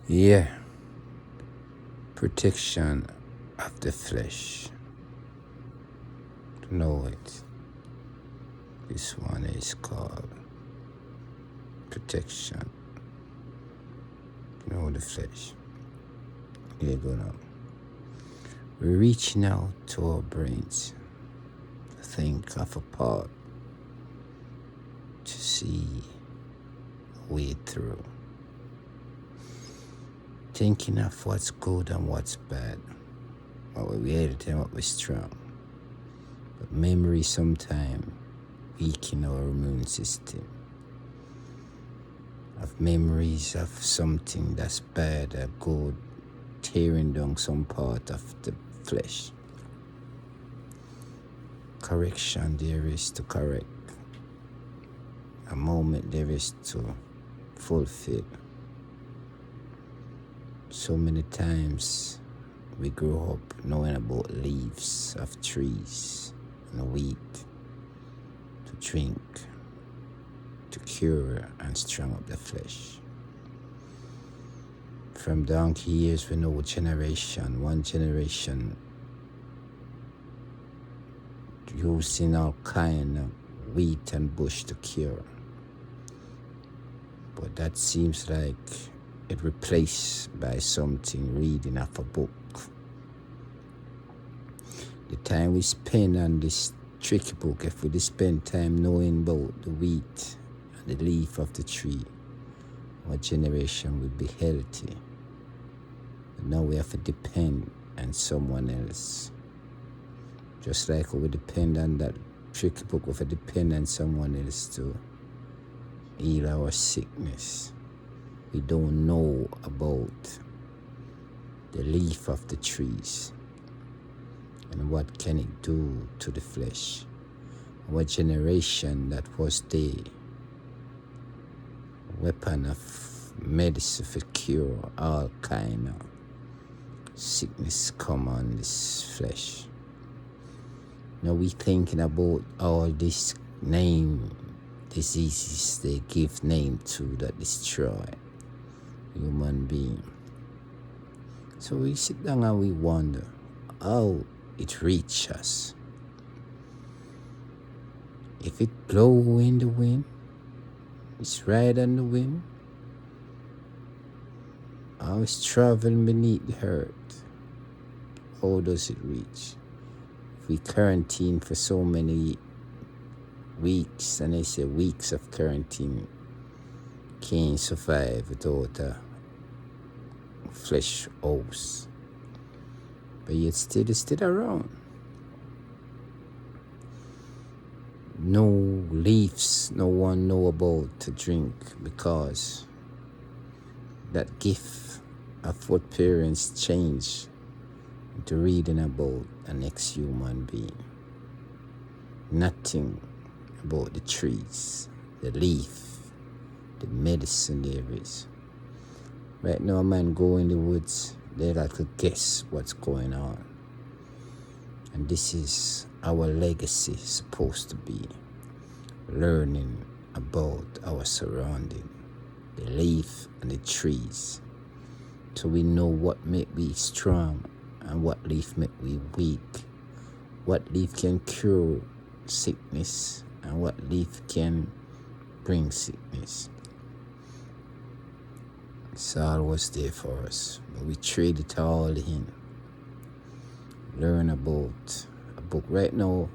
Yeah, protection of the flesh. To know it. This one is called protection. To know the flesh. Here you go now. We're reaching out to our brains to think of a part to see a way through. Thinking of what's good and what's bad. What we hate and what we're strong. But memory sometimes weaken our immune system. Of memories of something that's bad or good, tearing down some part of the flesh. Correction there is to correct. A moment there is to fulfill. So many times we grow up knowing about leaves of trees and wheat to drink, to cure and strong up the flesh. From donkey years we know one generation using all kind of wheat and bush to cure. But that seems like it replaced by something reading of a book. The time we spend on this tricky book, if we spend time knowing about the wheat and the leaf of the tree, our generation would be healthy. But now we have to depend on someone else. Just like we depend on that tricky book, we have to depend on someone else to heal our sickness. We don't know about the leaf of the trees and what can it do to the flesh. What generation that was the weapon of medicine for cure all kind of sickness come on this flesh. Now we thinking about all this name diseases they give name to that destroy human being. So we sit down and we wonder how it reach us. If it blow in the wind, it's right on the wind, how it's traveling beneath the earth, how does it reach? If we quarantine for so many weeks, and they say weeks of quarantine, can't survive without a flesh house. But yet still it's still around. No leaves no one know about to drink because that gift of what parents change into reading about a next human being. Nothing about the trees, the leaf, the medicine there is. Right now a man go in the woods, they like to guess what's going on. And this is our legacy supposed to be. Learning about our surrounding, the leaf and the trees. So we know what make we strong and what leaf make we weak. What leaf can cure sickness and what leaf can bring sickness. It's always there for us, but we trade it all in. Learn about a book. Right now,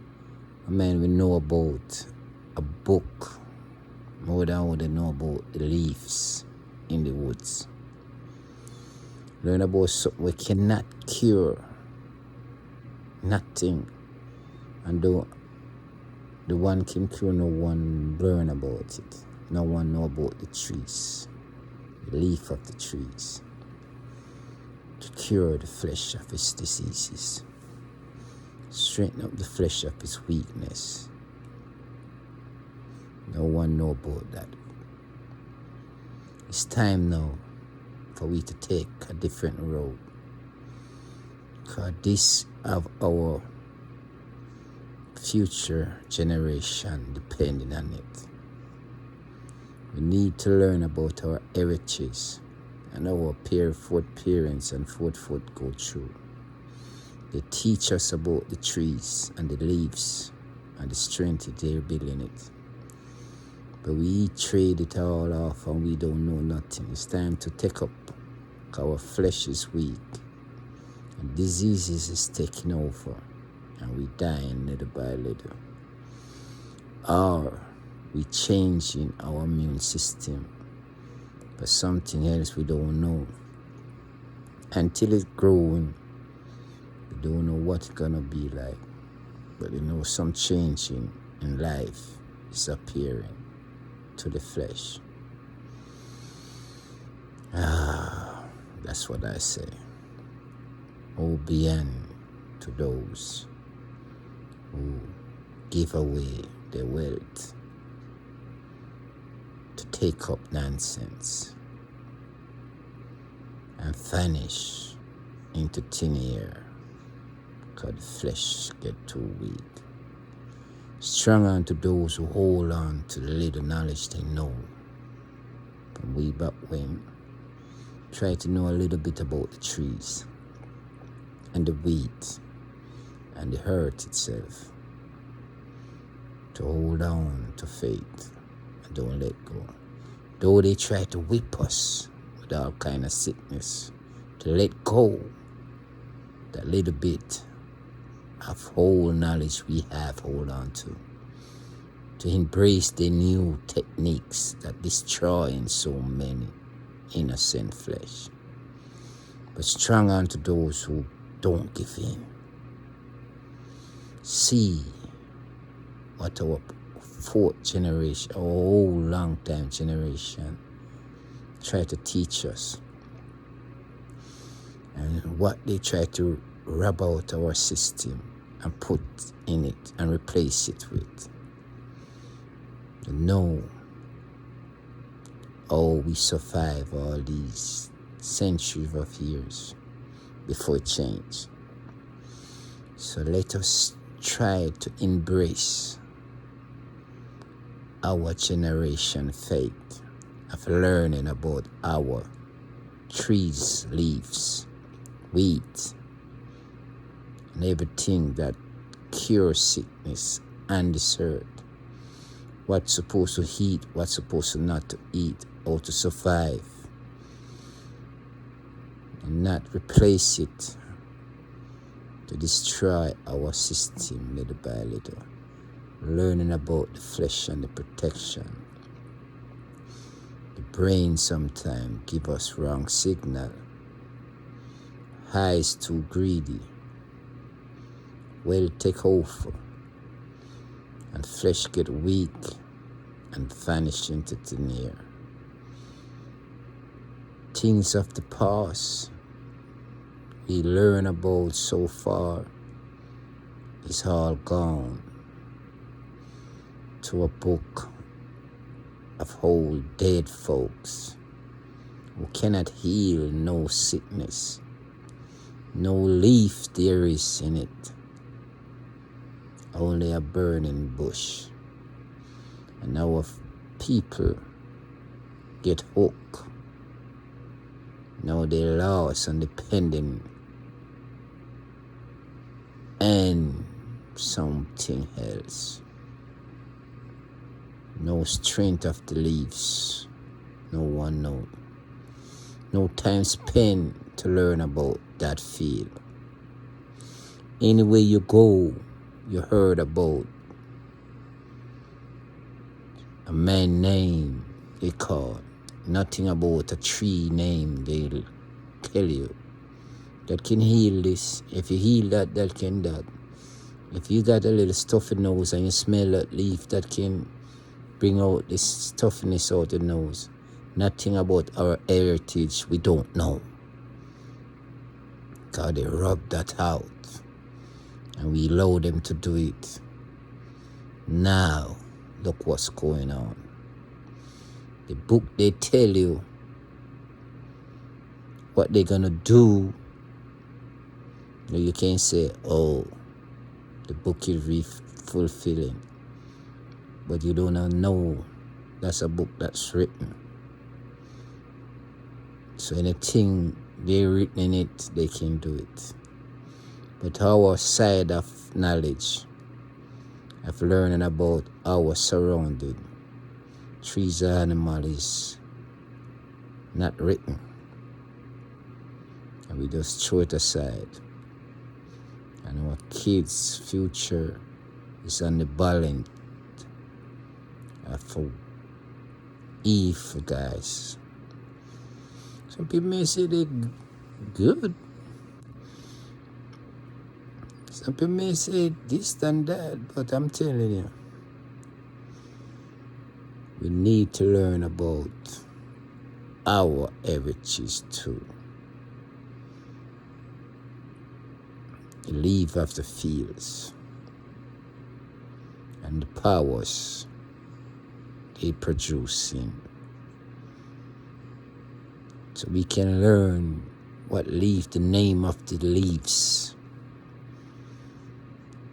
we know about a book more than we know about the leaves in the woods. Learn about something we cannot cure. Nothing. And though the one can cure, no one learn about it. No one know about the trees, the leaf of the trees, to cure the flesh of its diseases, straighten up the flesh of its weakness. No one know about that. It's time now for we to take a different road, because this of our future generation depending on it. We need to learn about our heritage and our fourth parents and fourth go through. They teach us about the trees and the leaves and the strength that they're building it. But we trade it all off and we don't know nothing. It's time to take up. Our flesh is weak. And diseases is taking over. And we dying little by little. Or we changing our immune system. But something else we don't know. Until it's growing, we don't know what it's gonna be like. But you know some changing in life is appearing to the flesh. That's what I say. Obedient to those who give away their wealth to take up nonsense and vanish into thin air because the flesh get too weak. Strong unto those who hold on to the little knowledge they know. From way back when, try to know a little bit about the trees and the wheat and the earth itself. To hold on to faith and don't let go. Though they try to whip us with all kind of sickness, to let go that little bit of whole knowledge we have hold on to embrace the new techniques that destroying so many innocent flesh, but strong unto those who don't give in. See what our fourth generation, our whole long time generation try to teach us, and what they try to rub out our system and put in it and replace it with. To know how we survive all these centuries of years before it change. So let us try to embrace our generation faith of learning about our trees, leaves, wheat, and everything that cures sickness and this earth. What's supposed to eat, what's supposed to not to eat, how to survive. And not replace it to destroy our system little by little. Learning about the flesh and the protection. The brain sometimes give us wrong signal. Eyes too greedy. Will take over. And flesh get weak and vanish into thin air. Things of the past we learn about so far is all gone to a book of whole dead folks who cannot heal no sickness, no leaf there is in it. Only a burning bush. And our people get hooked. Now they're lost and depending on something else. No strength of the leaves. No one knows. No time spent to learn about that field. Anywhere you go, you heard about a man name they call. Nothing about a tree name they'll tell you. That can heal this. If you heal that, that can that. If you got a little stuffy nose and you smell that leaf, that can bring out this stuffiness out the nose. Nothing about our heritage we don't know. God, they rub that out. And we allow them to do it. Now, look what's going on. The book, they tell you what they're going to do. You can't say, oh, the book is fulfilling. But you don't know that's a book that's written. So anything they written in it, they can do it. But our side of knowledge, of learning about our surrounding, trees and animals is not written. And we just throw it aside. And our kids' future is on the balance for evil guys. Some people may say they're good. Some people may say this and that, but I'm telling you, we need to learn about our heritages too. The leaf of the fields and the powers they producing. So we can learn what leaf, the name of the leaves,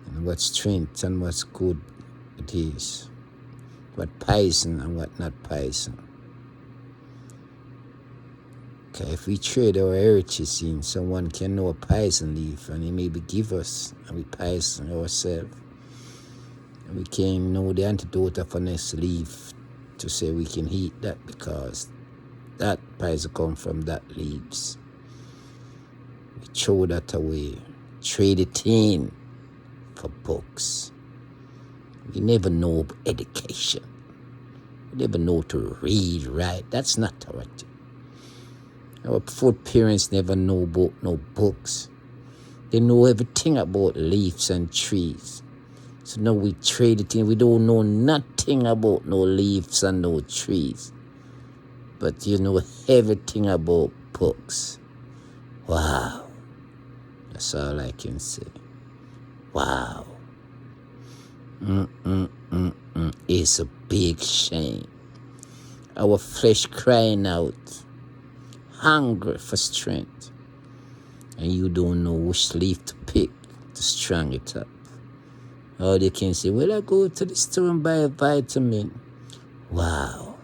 and what strength and what's good it is, what poison and what not poison. Okay, if we trade our heritage in, someone can know a poison leaf and he maybe give us, and we poison ourselves. And we can know the antidote of a next leaf to say we can eat that because that poison come from that leaves. We throw that away, trade it in for books. We never know education. We never know to read, write. That's not our thing. Our food parents never know about no books. They know everything about leaves and trees. So now we trade it in. We don't know nothing about no leaves and no trees. But you know everything about books. Wow. That's all I can say. Wow. It's a big shame. Our flesh crying out, hungry for strength, and you don't know which leaf to pick to strong it up. Or they can say, well, I go to the store and buy a vitamin. Wow.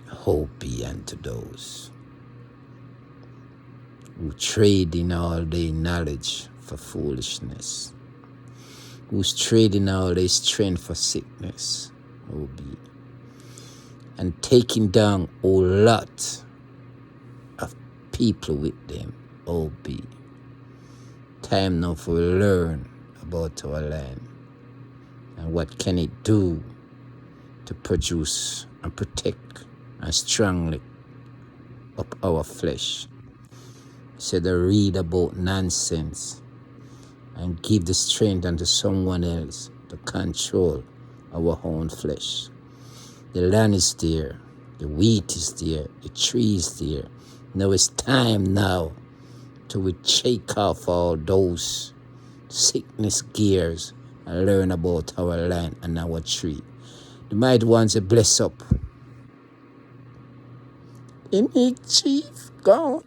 Hope be unto those who trade in all their knowledge for foolishness, who's trading all their strength for sickness. Oh, be. And taking down a lot of people with them. Oh, be. Time now for we learn about our land and what can it do to produce and protect and strongly up our flesh. So they read about nonsense and give the strength unto someone else to control our own flesh. The land is there, the wheat is there, the tree is there. Now it's time now to we shake off all those sickness gears and learn about our land and our tree. The mighty ones bless up. In chief gone.